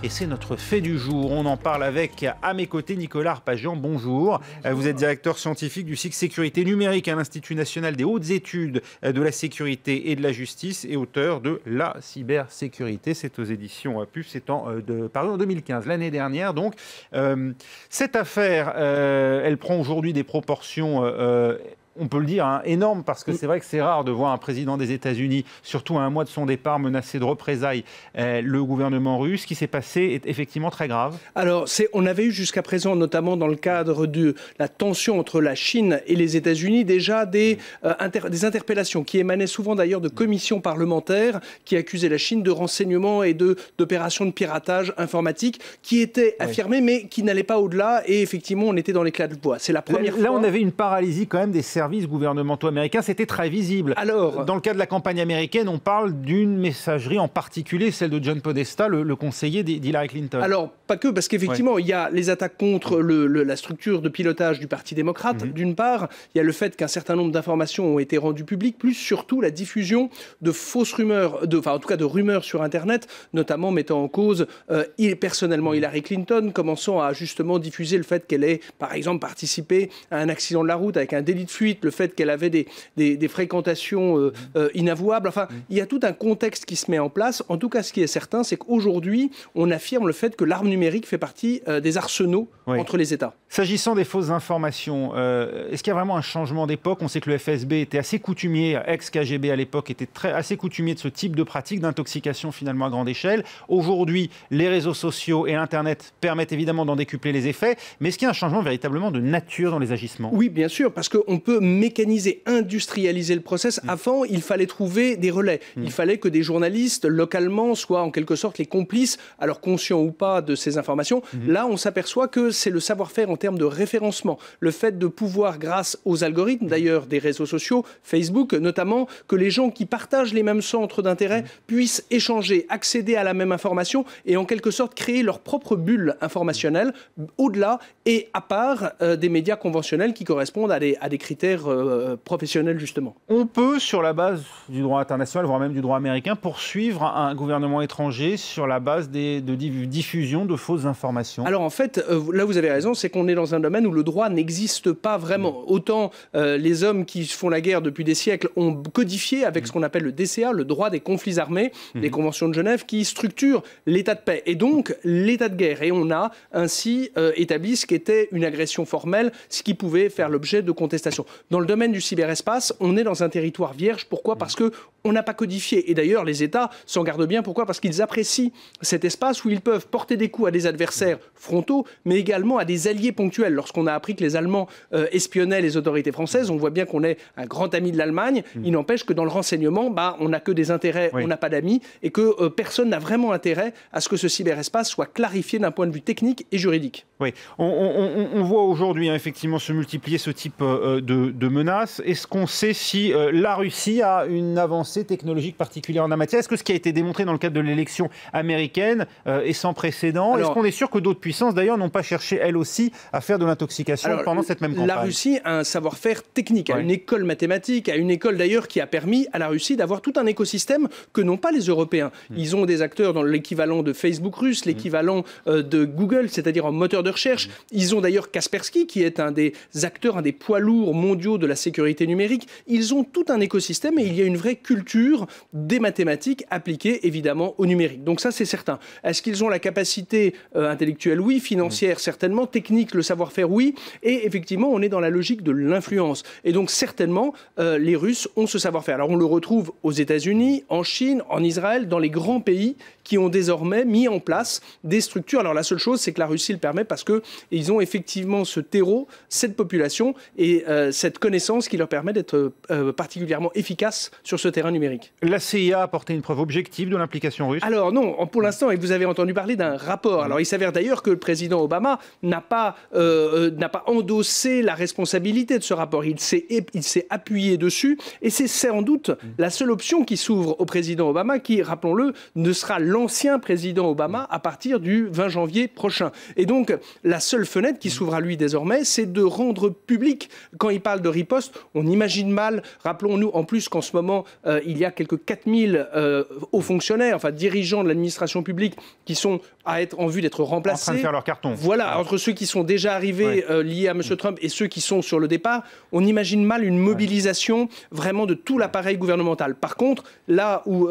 et c'est notre fait du jour. On en parle avec, à mes côtés, Nicolas Arpagian. Bonjour. Vous êtes directeur scientifique du cycle sécurité numérique à l'Institut national des hautes études de la sécurité et de la justice et auteur de La cybersécurité. C'est aux éditions PUF, c'est paru en 2015, l'année dernière. Donc, cette affaire, elle prend aujourd'hui des proportions on peut le dire, énorme, parce que c'est vrai que c'est rare de voir un président des États-Unis, surtout à un mois de son départ, menacer de représailles le gouvernement russe. Ce qui s'est passé est effectivement très grave. Alors, on avait eu jusqu'à présent, notamment dans le cadre de la tension entre la Chine et les États-Unis, déjà des interpellations qui émanaient souvent d'ailleurs de commissions parlementaires qui accusaient la Chine de renseignements et d'opérations de piratage informatique qui étaient affirmées, mais qui n'allaient pas au-delà. Et effectivement, on était dans l'éclat de bois. C'est la première fois. Là, on avait une paralysie quand même des services gouvernementaux américains, c'était très visible. Alors, dans le cas de la campagne américaine, on parle d'une messagerie en particulier, celle de John Podesta, le conseiller d'Hillary Clinton. Alors, pas que, parce qu'effectivement, il y a les attaques contre la structure de pilotage du Parti démocrate, d'une part. Il y a le fait qu'un certain nombre d'informations ont été rendues publiques, plus surtout la diffusion de fausses rumeurs, en tout cas de rumeurs sur Internet, notamment mettant en cause personnellement Hillary Clinton, commençant à justement diffuser le fait qu'elle ait, par exemple, participé à un accident de la route avec un délit de fuite, le fait qu'elle avait des fréquentations inavouables. Enfin, il y a tout un contexte qui se met en place. En tout cas, ce qui est certain, c'est qu'aujourd'hui, on affirme le fait que l'arme numérique fait partie des arsenaux entre les États. S'agissant des fausses informations, est-ce qu'il y a vraiment un changement d'époque? On sait que le FSB était assez coutumier, ex-KGB à l'époque, était assez coutumier de ce type de pratique d'intoxication finalement à grande échelle. Aujourd'hui, les réseaux sociaux et Internet permettent évidemment d'en décupler les effets, mais est-ce qu'il y a un changement véritablement de nature dans les agissements? Oui, bien sûr, parce qu'on peut mécaniser, industrialiser le process. Avant, il fallait trouver des relais. Il fallait que des journalistes localement soient en quelque sorte les complices, alors conscients ou pas de ces informations. Là, on s'aperçoit que c'est le savoir-faire en termes de référencement. Le fait de pouvoir, grâce aux algorithmes d'ailleurs des réseaux sociaux, Facebook notamment, que les gens qui partagent les mêmes centres d'intérêt puissent échanger, accéder à la même information et en quelque sorte créer leur propre bulle informationnelle au-delà et à part des médias conventionnels qui correspondent à des critères professionnels, justement. On peut, sur la base du droit international, voire même du droit américain, poursuivre un gouvernement étranger sur la base de diffusion de fausses informations? Alors en fait, là vous avez raison, c'est qu'on est dans un domaine où le droit n'existe pas vraiment. Autant les hommes qui font la guerre depuis des siècles ont codifié avec ce qu'on appelle le DCA, le droit des conflits armés, les conventions de Genève qui structurent l'état de paix et donc l'état de guerre. Et on a ainsi établi ce qu'était une agression formelle, ce qui pouvait faire l'objet de contestation. Dans le domaine du cyberespace, on est dans un territoire vierge. Pourquoi? Parce qu'on n'a pas codifié. Et d'ailleurs, les États s'en gardent bien. Pourquoi? Parce qu'ils apprécient cet espace où ils peuvent porter des coups à des adversaires frontaux, mais également à des alliés ponctuels. Lorsqu'on a appris que les Allemands espionnaient les autorités françaises, on voit bien qu'on est un grand ami de l'Allemagne. Il n'empêche que dans le renseignement, on n'a que des intérêts, on n'a pas d'amis, et que personne n'a vraiment intérêt à ce que ce cyberespace soit clarifié d'un point de vue technique et juridique. Oui, on voit aujourd'hui effectivement se multiplier ce type de menaces. Est-ce qu'on sait si la Russie a une avancée technologique particulière en la matière? Est-ce que ce qui a été démontré dans le cadre de l'élection américaine est sans précédent? Est-ce qu'on est sûr que d'autres puissances d'ailleurs n'ont pas cherché elles aussi à faire de l'intoxication pendant cette même campagne? La Russie a un savoir-faire technique, a une école mathématique, a une école d'ailleurs qui a permis à la Russie d'avoir tout un écosystème que n'ont pas les Européens. Ils ont des acteurs dans l'équivalent de Facebook russe, l'équivalent de Google, c'est-à-dire en moteur de recherche. Ils ont d'ailleurs Kaspersky qui est un des acteurs, un des poids lourds mondiaux de la sécurité numérique. Ils ont tout un écosystème et il y a une vraie culture des mathématiques appliquées évidemment au numérique. Donc ça c'est certain. Est-ce qu'ils ont la capacité intellectuelle? Oui. Financière certainement. Technique, le savoir-faire? Oui. Et effectivement on est dans la logique de l'influence. Et donc certainement les Russes ont ce savoir-faire. Alors on le retrouve aux États-Unis, en Chine, en Israël, dans les grands pays qui ont désormais mis en place des structures. Alors la seule chose c'est que la Russie le permet parce qu'ils ont effectivement ce terreau, cette population et cette connaissance qui leur permet d'être particulièrement efficaces sur ce terrain numérique. La CIA a apporté une preuve objective de l'implication russe? Alors non, pour l'instant, et vous avez entendu parler d'un rapport. Alors il s'avère d'ailleurs que le président Obama n'a pas endossé la responsabilité de ce rapport. Il s'est appuyé dessus et c'est sans doute la seule option qui s'ouvre au président Obama qui, rappelons-le, ne sera l'ancien président Obama à partir du 20 janvier prochain. Et donc la seule fenêtre qui s'ouvre à lui désormais, c'est de rendre public, quand il parle de riposte, on imagine mal, rappelons-nous en plus qu'en ce moment, il y a quelques 4000 hauts fonctionnaires, enfin dirigeants de l'administration publique qui sont être en vue d'être remplacés. En train de faire leur carton. Voilà, entre ceux qui sont déjà arrivés liés à M. Trump et ceux qui sont sur le départ, on imagine mal une mobilisation vraiment de tout l'appareil gouvernemental. Par contre, là où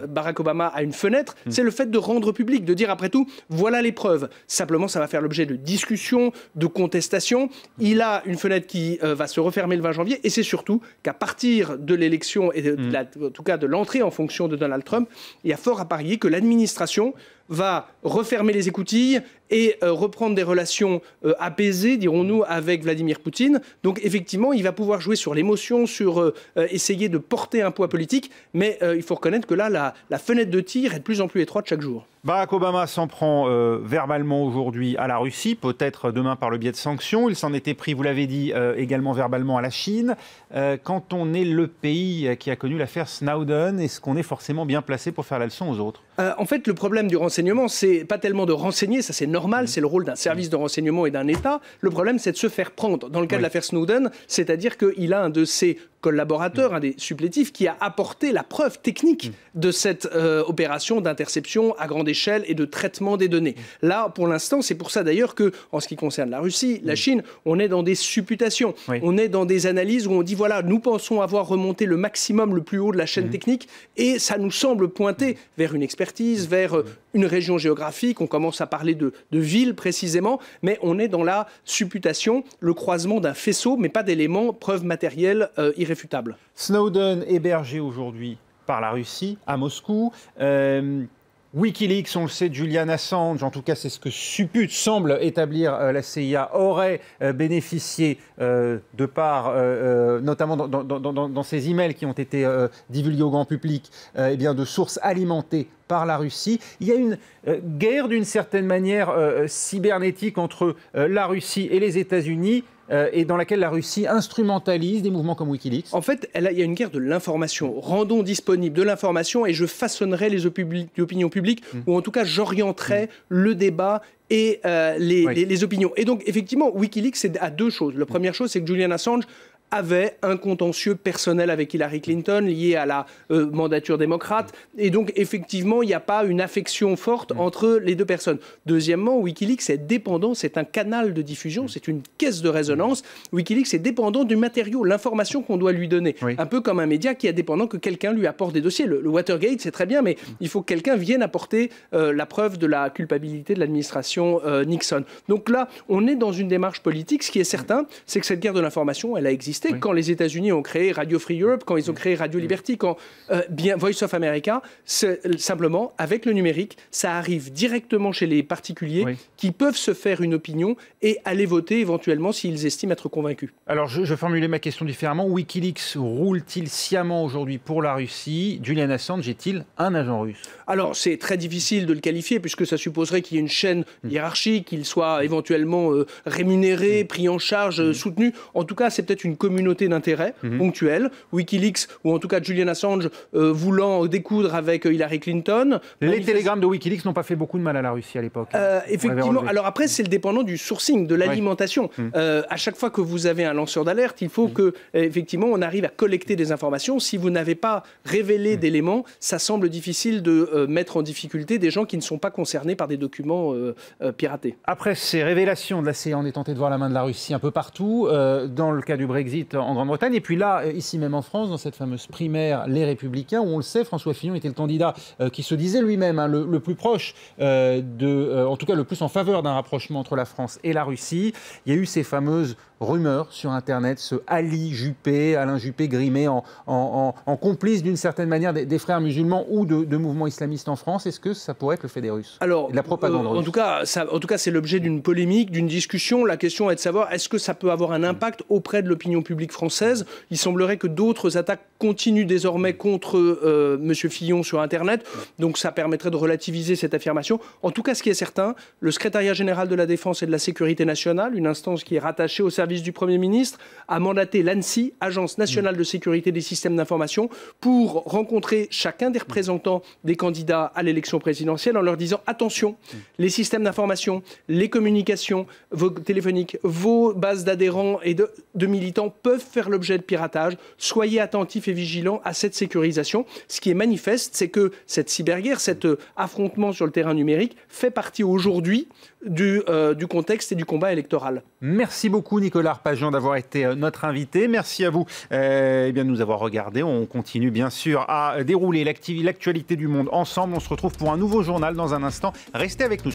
Barack Obama a une fenêtre, c'est le fait de rendre public, de dire après tout, voilà les preuves. Simplement, ça va faire l'objet de discussions, de contestations. Il a une fenêtre qui va se refermer le 20 janvier et c'est surtout qu'à partir de l'élection et en tout cas de l'entrée en fonction de Donald Trump, il y a fort à parier que l'administration va refermer les écoutilles et reprendre des relations apaisées, dirons-nous, avec Vladimir Poutine. Donc effectivement, il va pouvoir jouer sur l'émotion, sur essayer de porter un poids politique, mais il faut reconnaître que là, la fenêtre de tir est de plus en plus étroite chaque jour. Barack Obama s'en prend verbalement aujourd'hui à la Russie, peut-être demain par le biais de sanctions. Il s'en était pris, vous l'avez dit, également verbalement à la Chine. Quand on est le pays qui a connu l'affaire Snowden, est-ce qu'on est forcément bien placé pour faire la leçon aux autres ? En fait, le problème du renseignement, c'est pas tellement de renseigner, ça c'est normal, c'est le rôle d'un service de renseignement et d'un État. Le problème, c'est de se faire prendre. Dans le cas de l'affaire Snowden, c'est-à-dire qu'il a un de ses collaborateur, un des supplétifs, qui a apporté la preuve technique de cette opération d'interception à grande échelle et de traitement des données. Là, pour l'instant, c'est pour ça d'ailleurs que, en ce qui concerne la Russie, la Chine, on est dans des supputations. On est dans des analyses où on dit, voilà, nous pensons avoir remonté le maximum, le plus haut de la chaîne technique, et ça nous semble pointer vers une expertise, vers une région géographique. On commence à parler de villes précisément, mais on est dans la supputation, le croisement d'un faisceau, mais pas d'éléments, preuves matérielles irréfutables. Snowden hébergé aujourd'hui par la Russie à Moscou. Wikileaks, on le sait, Julian Assange, en tout cas c'est ce que semble établir la CIA, aurait bénéficié de part, notamment dans ces emails qui ont été divulgués au grand public, eh bien de sources alimentées par la Russie. Il y a une guerre d'une certaine manière cybernétique entre la Russie et les États-Unis, et dans laquelle la Russie instrumentalise des mouvements comme Wikileaks. En fait, il y a une guerre de l'information. Rendons disponible de l'information et je façonnerai les opinions publiques, ou en tout cas j'orienterai le débat et les opinions. Et donc, effectivement, Wikileaks, c'est à deux choses. La première chose, c'est que Julian Assange avait un contentieux personnel avec Hillary Clinton lié à la mandature démocrate. Et donc, effectivement, il n'y a pas une affection forte entre les deux personnes. Deuxièmement, Wikileaks est dépendant, c'est un canal de diffusion, c'est une caisse de résonance. Wikileaks est dépendant du matériau, l'information qu'on doit lui donner. Un peu comme un média qui est dépendant que quelqu'un lui apporte des dossiers. Le Watergate, c'est très bien, mais il faut que quelqu'un vienne apporter la preuve de la culpabilité de l'administration Nixon. Donc là, on est dans une démarche politique. Ce qui est certain, c'est que cette guerre de l'information, elle a existé. Quand les États-Unis ont créé Radio Free Europe, quand ils ont créé Radio Liberty, quand Voice of America, simplement, avec le numérique, ça arrive directement chez les particuliers qui peuvent se faire une opinion et aller voter éventuellement s'ils estiment être convaincus. Alors, je formulais ma question différemment. Wikileaks roule-t-il sciemment aujourd'hui pour la Russie? Julian Assange est-il un agent russe? Alors, c'est très difficile de le qualifier puisque ça supposerait qu'il y ait une chaîne hiérarchique, qu'il soit éventuellement rémunéré, pris en charge, soutenu. En tout cas, c'est peut-être une communauté d'intérêts ponctuelle. Wikileaks, ou en tout cas Julian Assange, voulant découdre avec Hillary Clinton. Les télégrammes de Wikileaks n'ont pas fait beaucoup de mal à la Russie à l'époque. Effectivement. Alors après, c'est le dépendant du sourcing, de l'alimentation. À chaque fois que vous avez un lanceur d'alerte, il faut que, effectivement, on arrive à collecter des informations. Si vous n'avez pas révélé d'éléments, ça semble difficile de mettre en difficulté des gens qui ne sont pas concernés par des documents piratés. Après ces révélations de la CIA, on est tenté de voir la main de la Russie un peu partout, dans le cas du Brexit en Grande-Bretagne, et puis là, ici même en France, dans cette fameuse primaire Les Républicains, où on le sait, François Fillon était le candidat qui se disait lui-même le plus proche, en tout cas le plus en faveur d'un rapprochement entre la France et la Russie. Il y a eu ces fameuses rumeurs sur Internet, ce Alain Juppé grimé en complice d'une certaine manière des frères musulmans ou de mouvements islamistes en France. Est-ce que ça pourrait être le fait des Russes? Alors, de la propagande russe. En tout cas, c'est l'objet d'une polémique, d'une discussion. La question est de savoir, est-ce que ça peut avoir un impact auprès de l'opinion publique française? Il semblerait que d'autres attaques continuent désormais contre M. Fillon sur Internet. Donc ça permettrait de relativiser cette affirmation. En tout cas, ce qui est certain, le secrétariat général de la Défense et de la Sécurité nationale, une instance qui est rattachée au service service du Premier ministre, a mandaté l'ANSSI, Agence nationale de sécurité des systèmes d'information, pour rencontrer chacun des représentants des candidats à l'élection présidentielle en leur disant « Attention, les systèmes d'information, les communications téléphoniques, vos bases d'adhérents et de militants peuvent faire l'objet de piratage. Soyez attentifs et vigilants à cette sécurisation. » Ce qui est manifeste, c'est que cette cyberguerre, cet affrontement sur le terrain numérique fait partie aujourd'hui du contexte et du combat électoral. Merci beaucoup Nicolas Arpajon d'avoir été notre invité. Merci à vous de nous avoir regardés. On continue bien sûr à dérouler l'actualité du monde ensemble. On se retrouve pour un nouveau journal dans un instant. Restez avec nous.